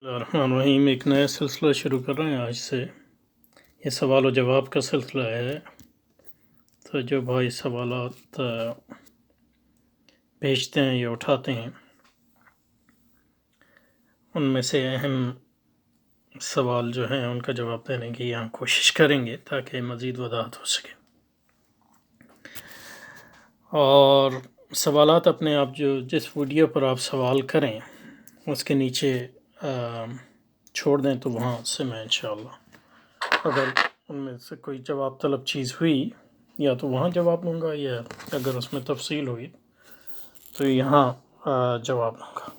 الرحمن الرحیم، ایک نیا سلسلہ شروع کر رہے ہیں آج سے۔ یہ سوال و جواب کا سلسلہ ہے، تو جو بھائی سوالات بھیجتے ہیں یا اٹھاتے ہیں ان میں سے اہم سوال جو ہیں ان کا جواب دینے کی یہاں کوشش کریں گے تاکہ مزید وضاحت ہو سکے۔ اور سوالات اپنے آپ جس ویڈیو پر آپ سوال کریں اس کے نیچے چھوڑ دیں، تو وہاں سے میں انشاءاللہ اگر ان میں سے کوئی جواب طلب چیز ہوئی یا تو وہاں جواب دوں گا، یا اگر اس میں تفصیل ہوئی تو یہاں جواب دوں گا۔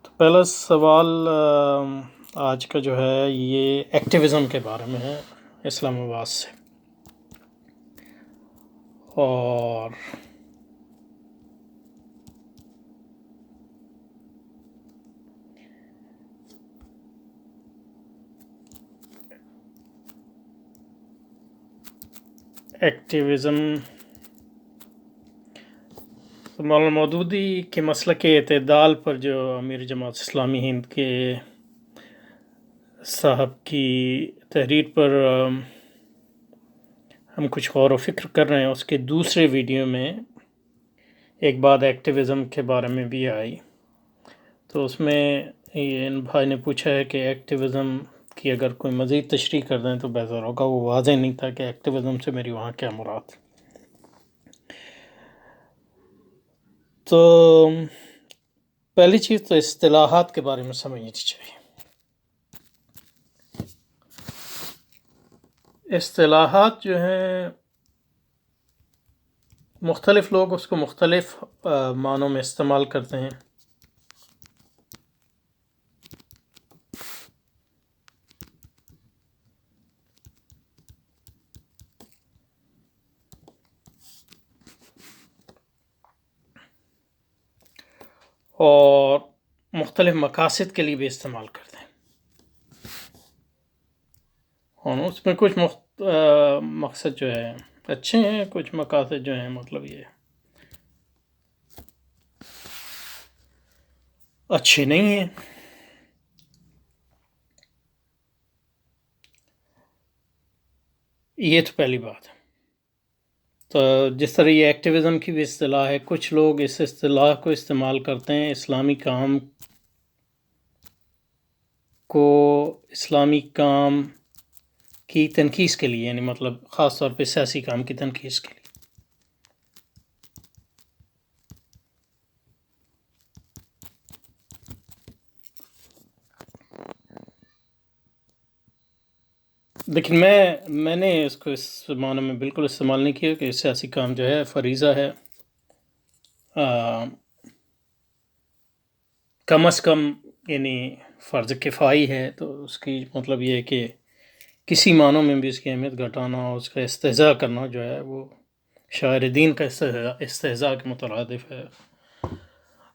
تو پہلا سوال آج کا جو ہے یہ ایکٹیویزم کے بارے میں ہے، اسلام آباد سے۔ اور ایکٹیویزم مولانا مودودی کے مسلک اعتدال پر جو امیر جماعت اسلامی ہند کے صاحب کی تحریر پر ہم کچھ غور و فکر کر رہے ہیں، اس کے دوسرے ویڈیو میں ایک بات ایکٹیویزم کے بارے میں بھی آئی، تو اس میں ان بھائی نے پوچھا ہے کہ ایکٹیویزم کی اگر کوئی مزید تشریح کر دیں تو بہتر ہوگا۔ وہ واضح نہیں تھا کہ ایکٹیویزم سے میری وہاں کیا مراد۔ تو پہلی چیز تو اصطلاحات کے بارے میں سمجھنی چاہیے۔ اصطلاحات جو ہیں مختلف لوگ اس کو مختلف معنوں میں استعمال کرتے ہیں۔ اور مختلف مقاصد کے لیے بھی استعمال کرتے ہیں، اور اس میں کچھ مقصد جو ہے اچھے ہیں، کچھ مقاصد جو ہیں مطلب یہ اچھے نہیں ہیں۔ یہ تو پہلی بات ہے۔ تو جس طرح یہ ایکٹیویزم کی بھی اصطلاح ہے، کچھ لوگ اس اصطلاح کو استعمال کرتے ہیں اسلامی کام کی تنقید کے لیے، یعنی مطلب خاص طور پہ سیاسی کام کی تنقید کے لیے۔ لیکن میں نے اس کو اس معنی میں بالکل استعمال نہیں کیا کہ سیاسی کام جو ہے فریضہ ہے، کم از کم یعنی فرض کفائی ہے۔ تو اس کی مطلب یہ ہے کہ کسی معنوں میں بھی اس کی اہمیت گھٹانا اور اس کا استہزاء کرنا جو ہے وہ شاعر دین کا استہزاء کے مترادف ہے،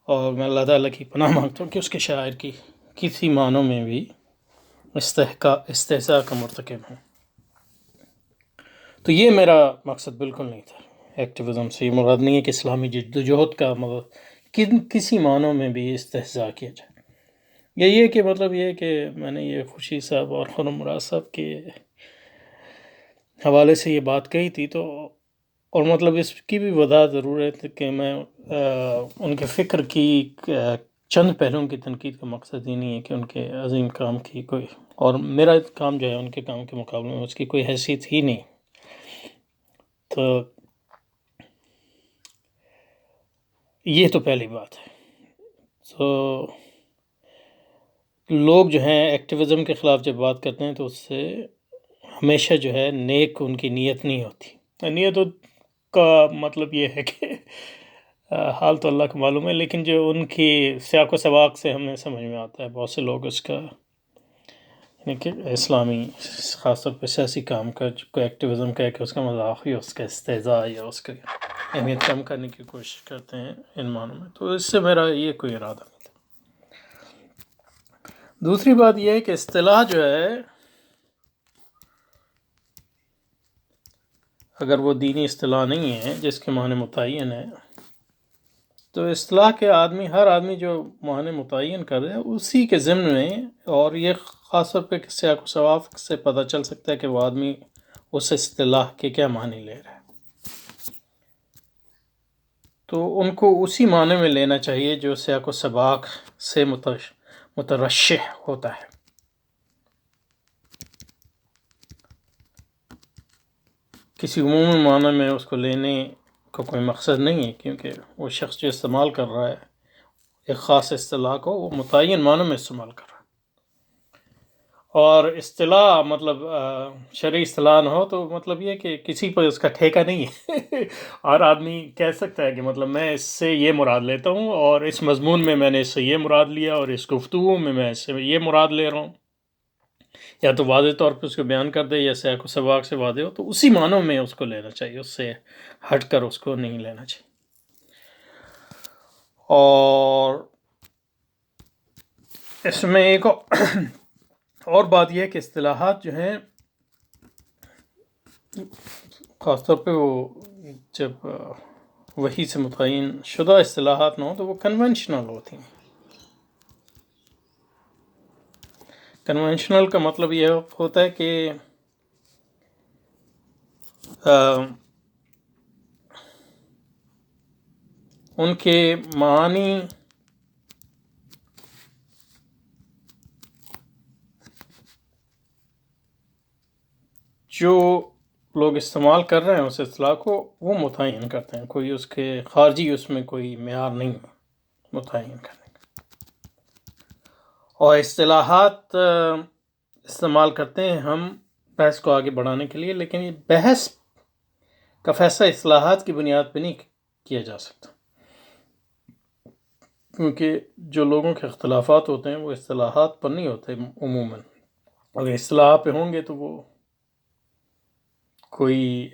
اور میں اللہ تعالیٰ کی پناہ مانگتا ہوں کہ اس کے شاعر کی کسی معنوں میں بھی استہزاء کا مرتکب ہوں۔ تو یہ میرا مقصد بالکل نہیں تھا۔ ایکٹیویزم سے یہ مراد نہیں ہے کہ اسلامی جدوجہد کا مطلب کسی معنوں میں بھی استہزاء کیا جائے۔ یہ کہ مطلب یہ کہ میں نے یہ خوشی صاحب اور خرم مراد صاحب کے حوالے سے یہ بات کہی تھی، تو اور مطلب اس کی بھی وضاحت ضرورت ہے کہ میں ان کے فکر کی چند پہلوؤں کی تنقید کا مقصد یہ نہیں ہے کہ ان کے عظیم کام کی کوئی، اور میرا کام جو ہے ان کے کام کے مقابلے میں اس کی کوئی حیثیت ہی نہیں۔ تو یہ تو پہلی بات ہے۔ تو لوگ جو ہیں ایکٹیویزم کے خلاف جب بات کرتے ہیں تو اس سے ہمیشہ جو ہے نیک ان کی نیت نہیں ہوتی۔ نیت کا مطلب یہ ہے کہ حال تو اللہ کو معلوم ہے، لیکن جو ان کی سیاق و سباق سے ہمیں سمجھ میں آتا ہے، بہت سے لوگ اس کا یعنی کہ اسلامی خاص طور پہ سیاسی کام کا کوئی ایکٹیویزم کا ہے کہ اس کا مذاق یا اس کا استہزاء یا اس کا اہمیت کم کرنے کی کوشش کرتے ہیں ان معنوں میں۔ تو اس سے میرا یہ کوئی ارادہ نہیں تھا۔ دوسری بات یہ ہے کہ اصطلاح جو ہے اگر وہ دینی اصطلاح نہیں ہے جس کے معنی متعین ہے، تو اصطلاح کے ہر آدمی جو معنی متعین کر رہے ہیں اسی کے ضمن میں، اور یہ خاص طور پہ سیاق و سواد سے پتہ چل سکتا ہے کہ وہ آدمی اس اصطلاح کے کیا معنی لے رہا ہے، تو ان کو اسی معنی میں لینا چاہیے جو سیاق و سباق سے مترشح ہوتا ہے۔ کسی عمومی معنی میں اس کو لینے کا کوئی مقصد نہیں ہے، کیونکہ وہ شخص جو استعمال کر رہا ہے ایک خاص اصطلاح کو وہ متعین معنی میں استعمال کر رہا ہے، اور اصطلاح مطلب شرعی اصطلاح نہ ہو تو مطلب یہ کہ کسی پر اس کا ٹھیکہ نہیں ہے اور آدمی کہہ سکتا ہے کہ مطلب میں اس سے یہ مراد لیتا ہوں، اور اس مضمون میں نے اس سے یہ مراد لیا، اور اس گفتگو میں اس سے یہ مراد لے رہا ہوں، یا تو واضح طور پہ اس کو بیان کر دے یا سیاق و سباق سے واضح ہو، تو اسی معنوں میں اس کو لینا چاہیے، اس سے ہٹ کر اس کو نہیں لینا چاہیے۔ اور اس میں ایک اور بات یہ ہے کہ اصطلاحات جو ہیں خاص طور پہ وہ جب وحی سے متعین شدہ اصطلاحات نہ ہوں تو وہ کنونشنل ہوتی ہیں۔ کنونشنل کا مطلب یہ ہوتا ہے کہ ان کے معنی جو لوگ استعمال کر رہے ہیں اس اصطلاح کو وہ متعین کرتے ہیں، کوئی اس کے خارجی اس میں کوئی معیار نہیں متعین کرنے کا۔ اور اصطلاحات استعمال کرتے ہیں ہم بحث کو آگے بڑھانے کے لیے، لیکن یہ بحث کا فیصلہ اصطلاحات کی بنیاد پہ نہیں کیا جا سکتا، کیونکہ جو لوگوں کے اختلافات ہوتے ہیں وہ اصطلاحات پر نہیں ہوتے عموماً، اگر اصطلاح پہ ہوں گے تو وہ کوئی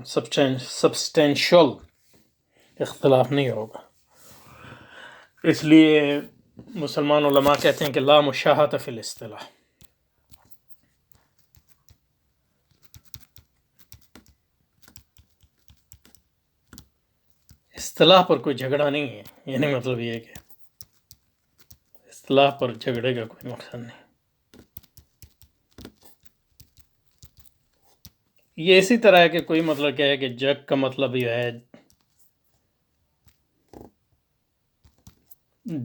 سبسٹینشل اختلاف نہیں ہوگا۔ اس لیے مسلمان علماء کہتے ہیں کہ لا مشاحۃ فی الاصطلاح، اصطلاح پر کوئی جھگڑا نہیں ہے، یعنی مطلب یہ ہے کہ اصطلاح پر جھگڑے کا کوئی مقصد نہیں۔ یہ اسی طرح ہے کہ کوئی مطلب کیا ہے کہ جگ کا مطلب یہ ہے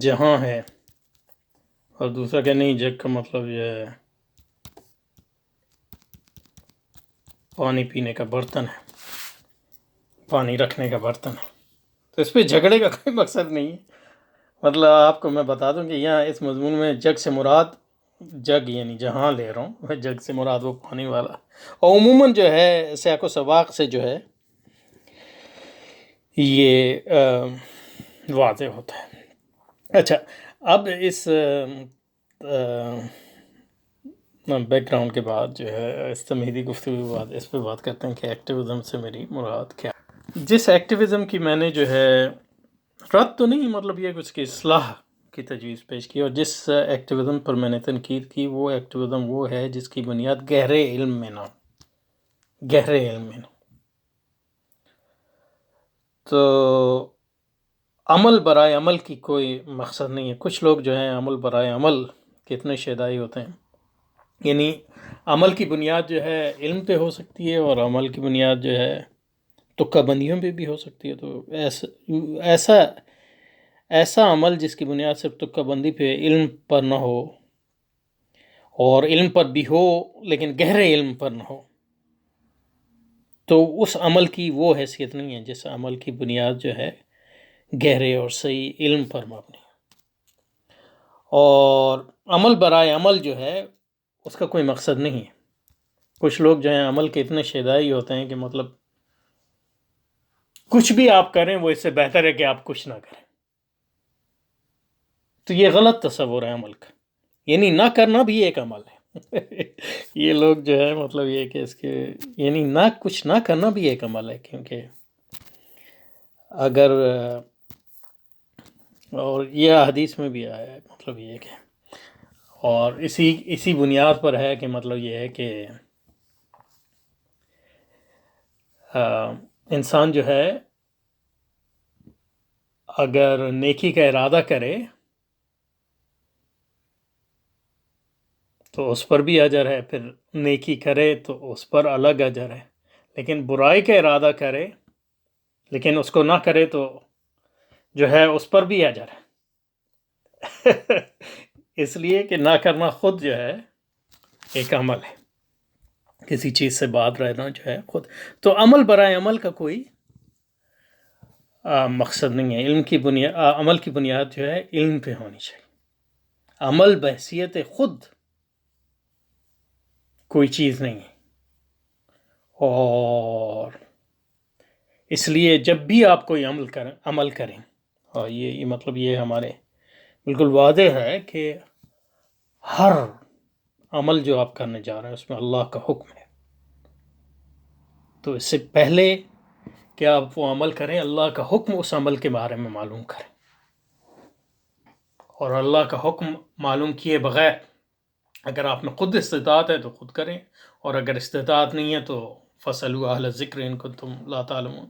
جہاں ہے، اور دوسرا کہ نہیں جگ کا مطلب یہ ہے پانی پینے کا برتن ہے، پانی رکھنے کا برتن ہے، تو اس پہ جھگڑے کا کوئی مقصد نہیں ہے۔ مطلب آپ کو میں بتا دوں کہ یہاں اس مضمون میں جگ سے مراد جگ یعنی جہاں لے رہا ہوں، میں جگ سے مراد وہ پانی والا، اور عموماً جو ہے سیاق و سباق سے جو ہے یہ واضح ہوتا ہے۔ اچھا، اب اس بیک گراؤنڈ کے بعد جو ہے اس تمہیدی گفتگو کے بعد اس پہ بات کرتے ہیں کہ ایکٹیویزم سے میری مراد کیا ہے۔ جس ایکٹیویزم کی میں نے جو ہے رد تو نہیں، مطلب یہ کچھ کی اصلاح کی تجویز پیش کی، اور جس ایکٹیویزم پر میں نے تنقید کی وہ ایکٹیویزم وہ ہے جس کی بنیاد گہرے علم میں نہ ہو، گہرے علم میں نہ ہو۔ تو عمل برائے عمل کی کوئی مقصد نہیں ہے۔ کچھ لوگ جو ہیں عمل برائے عمل کتنے شیدائی ہوتے ہیں، یعنی عمل کی بنیاد جو ہے علم پہ ہو سکتی ہے، اور عمل کی بنیاد جو ہے تکہ بندیوں پہ بھی ہو سکتی ہے۔ تو ایسا عمل جس کی بنیاد صرف تکہ بندی پہ علم پر نہ ہو، اور علم پر بھی ہو لیکن گہرے علم پر نہ ہو، تو اس عمل کی وہ حیثیت نہیں ہے جس عمل کی بنیاد جو ہے گہرے اور صحیح علم پر مبنی ہے۔ اور عمل برائے عمل جو ہے اس کا کوئی مقصد نہیں ہے۔ کچھ لوگ جو ہیں عمل کے اتنے شیدائی ہوتے ہیں کہ مطلب کچھ بھی آپ کریں وہ اس سے بہتر ہے کہ آپ کچھ نہ کریں، تو یہ غلط تصور ہے عمل کا، یعنی نہ کرنا بھی ایک عمل ہے۔ یہ لوگ جو ہے مطلب یہ کہ اس کے یعنی کچھ نہ کرنا بھی ایک عمل ہے، کیونکہ اگر اور یہ حدیث میں بھی آیا ہے، مطلب یہ کہ اور اسی بنیاد پر ہے کہ مطلب یہ ہے کہ انسان جو ہے اگر نیکی کا ارادہ کرے تو اس پر بھی اجر ہے، پھر نیکی کرے تو اس پر الگ اجر ہے، لیکن برائی کا ارادہ کرے لیکن اس کو نہ کرے تو جو ہے اس پر بھی اجر ہے اس لیے کہ نہ کرنا خود جو ہے ایک عمل ہے، کسی چیز سے بات رہنا جو ہے خود، تو عمل برائے عمل کا کوئی مقصد نہیں ہے۔ علم کی بنیاد، عمل کی بنیاد جو ہے علم پہ ہونی چاہیے۔ عمل بحیثیت خود کوئی چیز نہیں ہے، اور اس لیے جب بھی آپ کوئی عمل کریں، اور یہ مطلب یہ ہمارے بالکل واضح ہے کہ ہر عمل جو آپ کرنے جا رہے ہیں اس میں اللہ کا حکم ہے، تو اس سے پہلے کہ آپ وہ عمل کریں اللہ کا حکم اس عمل کے بارے میں معلوم کریں، اور اللہ کا حکم معلوم کیے بغیر اگر آپ میں خود استطاعت ہے تو خود کریں، اور اگر استطاعت نہیں ہے تو فَاسْأَلُوا أَهْلَ الذِّكْرِ إِن كُنتُمْ لَا تَعْلَمُونَ،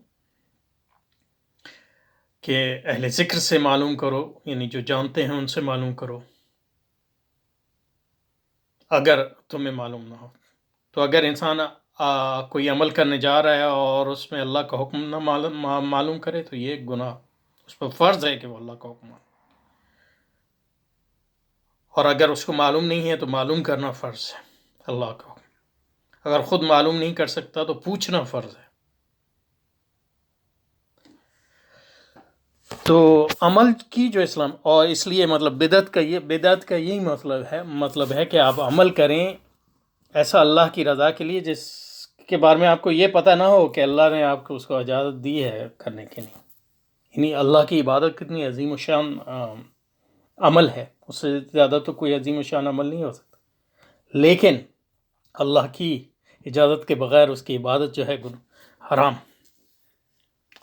کہ اہل ذکر سے معلوم کرو، یعنی جو جانتے ہیں ان سے معلوم کرو اگر تمہیں معلوم نہ ہو۔ تو اگر انسان کوئی عمل کرنے جا رہا ہے اور اس میں اللہ کا حکم نہ معلوم کرے تو یہ گناہ، اس پر فرض ہے کہ وہ اللہ کا حکم مانے، اور اگر اس کو معلوم نہیں ہے تو معلوم کرنا فرض ہے اللہ کا حکم، اگر خود معلوم نہیں کر سکتا تو پوچھنا فرض ہے۔ تو عمل کی جو اسلام، اور اس لیے مطلب بدعت کا یہی مطلب ہے کہ آپ عمل کریں ایسا اللہ کی رضا کے لیے جس کے بارے میں آپ کو یہ پتہ نہ ہو کہ اللہ نے آپ کو اس کو اجازت دی ہے کرنے کے لیے، یعنی اللہ کی عبادت کتنی عظیم الشان عمل ہے، اس سے زیادہ تو کوئی عظیم الشان عمل نہیں ہو سکتا، لیکن اللہ کی اجازت کے بغیر اس کی عبادت جو ہے حرام،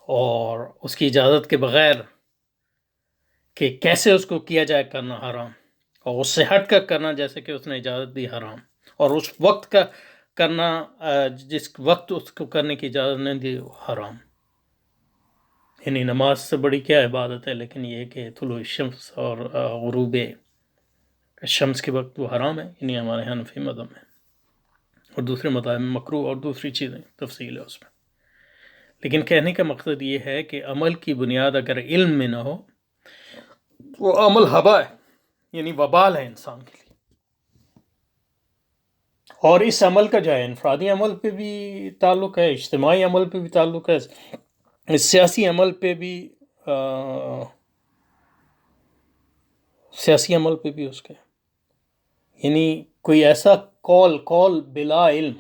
اور اس کی اجازت کے بغیر کہ کیسے اس کو کیا جائے کرنا حرام، اور اس سے ہٹ کر کرنا جیسے کہ اس نے اجازت دی حرام، اور اس وقت کا کرنا جس وقت اس کو کرنے کی اجازت نہیں دی حرام۔ یعنی نماز سے بڑی کیا عبادت ہے، لیکن یہ کہ طلوع الشمس اور غروب شمس کے وقت وہ حرام ہے، یعنی ہمارے حنفی مذہب میں، اور دوسرے مذاہب میں مکروہ اور دوسری چیزیں تفصیل ہے اس میں۔ لیکن کہنے کا مقصد یہ ہے کہ عمل کی بنیاد اگر علم میں نہ ہو وہ عمل ہبا ہے، یعنی وبال ہے انسان کے لیے، اور اس عمل کا جو ہے انفرادی عمل پہ بھی تعلق ہے، اجتماعی عمل پہ بھی تعلق ہے، سیاسی عمل پہ بھی اس کے، یعنی کوئی ایسا قول بلا علم،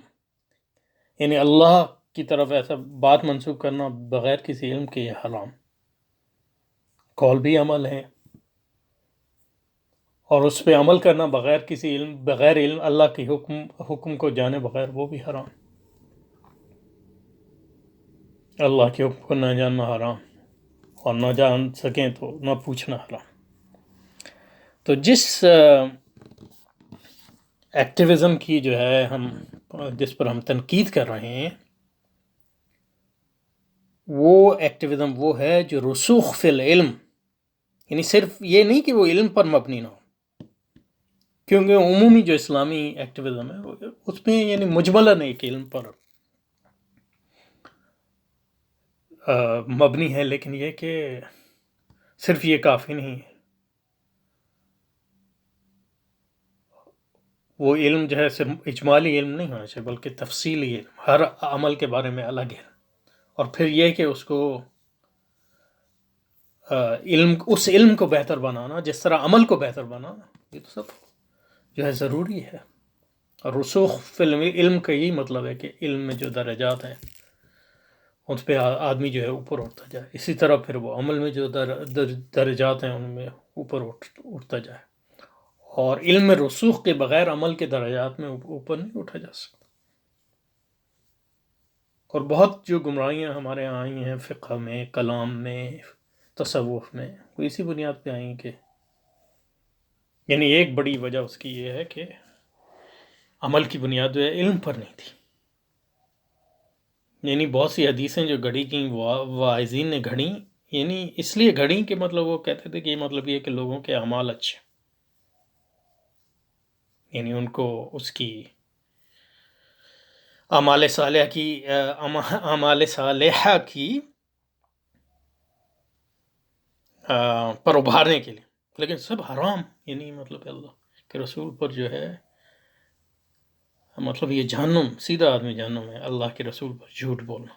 یعنی اللہ کی طرف ایسا بات منسوخ کرنا بغیر کسی علم کے، یہ حرام۔ قول بھی عمل ہے، اور اس پہ عمل کرنا بغیر کسی علم، بغیر علم اللہ کی حکم کو جانے بغیر، وہ بھی حرام۔ اللہ کے حکم کو نہ جاننا حرام، اور نہ جان سکیں تو نہ پوچھنا حرام۔ تو جس ایکٹیویزم کی جو ہے جس پر ہم تنقید کر رہے ہیں، وہ ایکٹیویزم وہ ہے جو رسوخ فی العلم، یعنی صرف یہ نہیں کہ وہ علم پر مبنی نہ ہو، کیونکہ عمومی جو اسلامی ایکٹیویزم ہے اس میں یعنی مجملاً ایک علم پر مبنی ہے، لیکن یہ کہ صرف یہ کافی نہیں ہے، وہ علم جو ہے صرف اجمالی علم نہیں ہونا چاہیے بلکہ تفصیلی علم، ہر عمل کے بارے میں الگ علم، اور پھر یہ کہ اس کو اس علم کو بہتر بنانا، جس طرح عمل کو بہتر بنانا، یہ تو سب جو ہے ضروری ہے۔ اور رسوخ فی علم کا یہی مطلب ہے کہ علم میں جو درجات ہیں اس پہ آدمی جو ہے اوپر اٹھتا جائے، اسی طرح پھر وہ عمل میں جو درجات ہیں ان میں اوپر اٹھتا جائے، اور علم میں رسوخ کے بغیر عمل کے درجات میں اوپر نہیں اٹھا جا سکتا۔ اور بہت جو گمراہیاں ہمارے یہاں آئی ہیں فقہ میں، کلام میں، تصوف میں، وہ اسی بنیاد پہ آئی کہ یعنی ایک بڑی وجہ اس کی یہ ہے کہ عمل کی بنیاد جو ہے علم پر نہیں تھی، یعنی بہت سی حدیثیں جو گھڑی گئیں واعظین نے گھڑیں، یعنی اس لیے گھڑی کہ مطلب وہ کہتے تھے کہ مطلب یہ کہ لوگوں کے اعمال اچھے، یعنی ان کو اس کی اعمال صالحہ کی پر ابھارنے کے لیے، لیکن سب حرام، یعنی مطلب اللہ کے رسول پر جو ہے مطلب یہ جہنم، سیدھا آدمی جہنم ہے اللہ کے رسول پر جھوٹ بولنا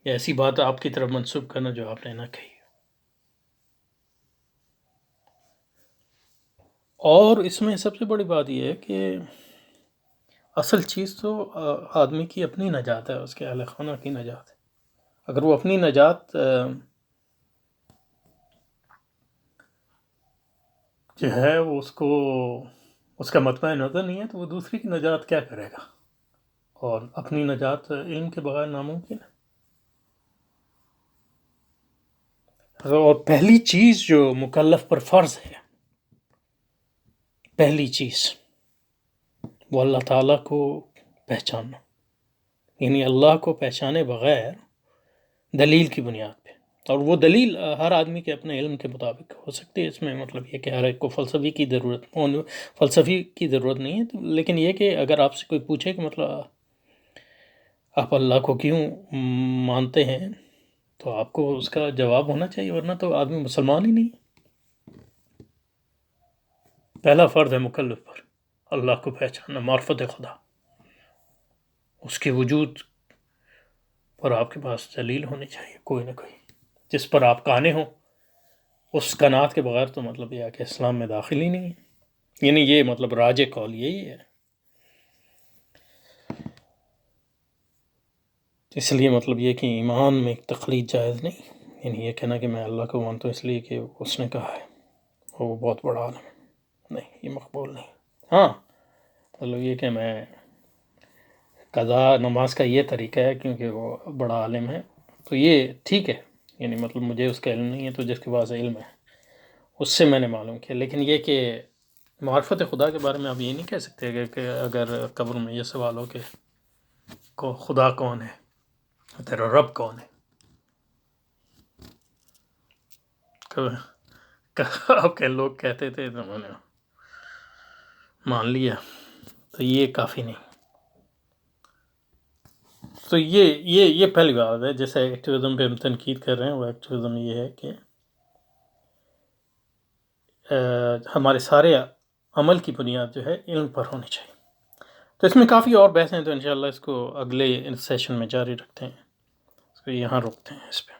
یا ایسی بات آپ کی طرف منسوب کرنا جو آپ نے نہ کہی۔ اور اس میں سب سے بڑی بات یہ ہے کہ اصل چیز تو آدمی کی اپنی نجات ہے، اس کے اہل خانہ کی نجات ہے۔ اگر وہ اپنی نجات جو ہے وہ اس کا مطمع نظر نہیں ہے تو وہ دوسری کی نجات کیا کرے گا؟ اور اپنی نجات علم کے بغیر ناممکن ہے۔ اور پہلی چیز جو مکلف پر فرض ہے، پہلی چیز وہ اللہ تعالیٰ کو پہچاننا، یعنی اللہ کو پہچانے بغیر دلیل کی بنیاد پہ، اور وہ دلیل ہر آدمی کے اپنے علم کے مطابق ہو سکتی ہے۔ اس میں مطلب یہ کہ ہر ایک کو فلسفی کی ضرورت نہیں ہے، لیکن یہ کہ اگر آپ سے کوئی پوچھے کہ مطلب آپ اللہ کو کیوں مانتے ہیں تو آپ کو اس کا جواب ہونا چاہیے، ورنہ تو آدمی مسلمان ہی نہیں۔ پہلا فرض ہے مکلف پر اللہ کو پہچاننا، معرفت خدا، اس کے وجود پر آپ کے پاس دلیل ہونی چاہیے کوئی نہ کوئی جس پر آپ قانع ہوں۔ اس قناعت کے بغیر تو مطلب یہ ہے کہ اسلام میں داخل ہی نہیں ہے، یعنی یہ مطلب راجع قول یہی ہے۔ اس لیے مطلب یہ کہ ایمان میں ایک تقلید جائز نہیں، یعنی یہ کہنا کہ میں اللہ کو مانتا ہوں اس لیے کہ اس نے کہا ہے وہ بہت بڑا عالم ہے، نہیں، یہ مقبول نہیں۔ ہاں مطلب یہ کہ میں قضا نماز کا یہ طریقہ ہے کیونکہ وہ بڑا عالم ہے تو یہ ٹھیک ہے، یعنی مطلب مجھے اس کا علم نہیں ہے تو جس کے پاس علم ہے اس سے میں نے معلوم کیا۔ لیکن یہ کہ معرفت خدا کے بارے میں آپ یہ نہیں کہہ سکتے کہ اگر قبر میں یہ سوال ہو کہ خدا کون ہے، تیرا رب کون ہے، آپ کے لوگ کہتے تھے تو میں نے مان لیا، تو یہ کافی نہیں۔ تو یہ پہلی بات ہے۔ جیسے ایکٹیویزم پہ ہم تنقید کر رہے ہیں، وہ ایکٹیویزم یہ ہے کہ ہمارے سارے عمل کی بنیاد جو ہے علم پر ہونی چاہیے۔ تو اس میں کافی اور بحث ہیں، تو انشاءاللہ اس کو اگلے سیشن میں جاری رکھتے ہیں، اس کو یہاں روکتے ہیں اس پہ۔